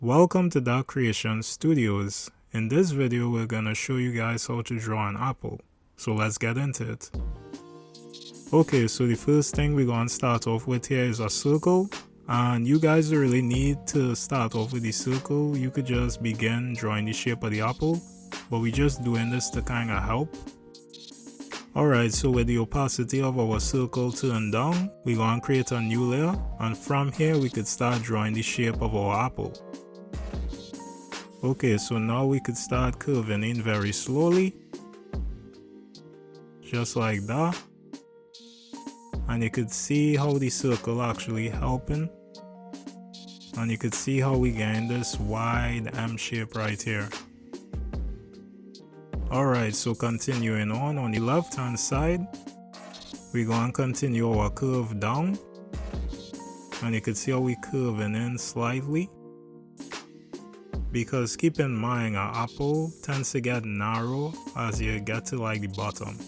Welcome to Dot Creation Studios. In this video, we're gonna show you guys how to draw an apple. So let's get into it. Okay, so the first thing we're gonna start off with here is a circle. And you guys don't really need to start off with the circle. You could just begin drawing the shape of the apple. But we're just doing this to kind of help. Alright, so with the opacity of our circle turned down, we're gonna create a new layer. And from here, we could start drawing the shape of our apple. Okay, so now we could start curving in very slowly. Just like that. And you could see how the circle actually helping. And you could see how we gain this wide M shape right here. Alright, so continuing on the left hand side, we're going to continue our curve down. And you can see how we curving in slightly. Because keep in mind, an apple tends to get narrow as you get to like the bottom.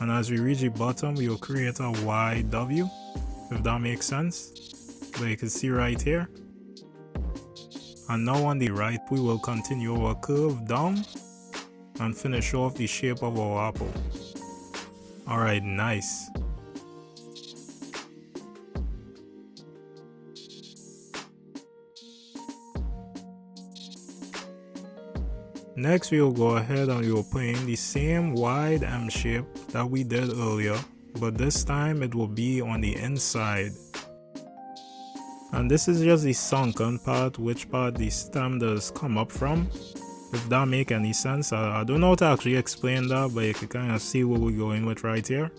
And as we reach the bottom, we will create a wide W, if that makes sense. But you can see right here. And now on the right, we will continue our curve down and finish off the shape of our apple. Alright, nice. Next, we will go ahead and we will put in the same wide M shape that we did earlier, but this time it will be on the inside. And this is just the sunken part, which part the stem does come up from. If that make any sense, I don't know how to actually explain that, but you can kind of see what we're going with right here.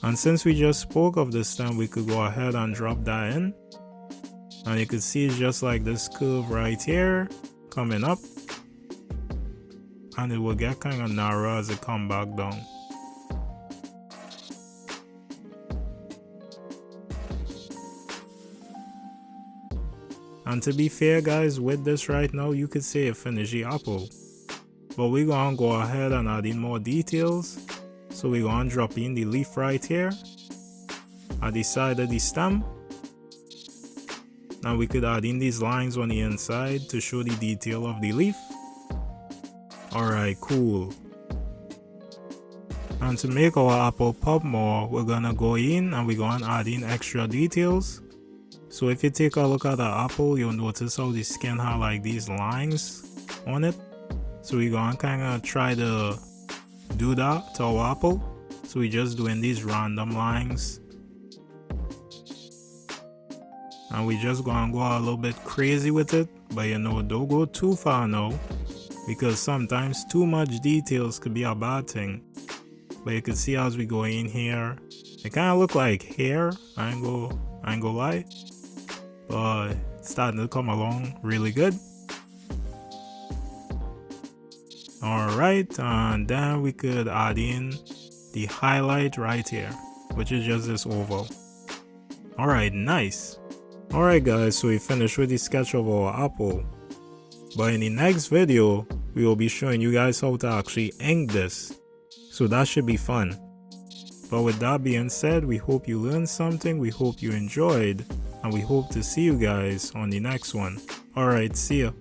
And since we just spoke of the stem, we could go ahead and drop that in. And you can see it's just like this curve right here coming up. And it will get kind of narrow as it come back down. And to be fair guys, with this right now, you could say it finished the apple. But we're gonna go ahead and add in more details. So we're gonna drop in the leaf right here at the side of the stem. Now we could add in these lines on the inside to show the detail of the leaf. Alright, cool. And to make our apple pop more, we're gonna go in and we're gonna add in extra details. So if you take a look at the apple, you'll notice how the skin has like these lines on it. So we're gonna kind of try to do that to our apple. So we're just doing these random lines. And we just gonna go a little bit crazy with it, but you know, don't go too far now, because sometimes too much details could be a bad thing. But you can see as we go in here, it kind of look like hair. I ain't gonna lie, but it's starting to come along really good. Alright, and then we could add in the highlight right here, which is just this oval. Alright, nice. Alright guys, so we finished with the sketch of our apple. But in the next video, we will be showing you guys how to actually ink this. So that should be fun. But with that being said, we hope you learned something, we hope you enjoyed, and we hope to see you guys on the next one. Alright, see ya.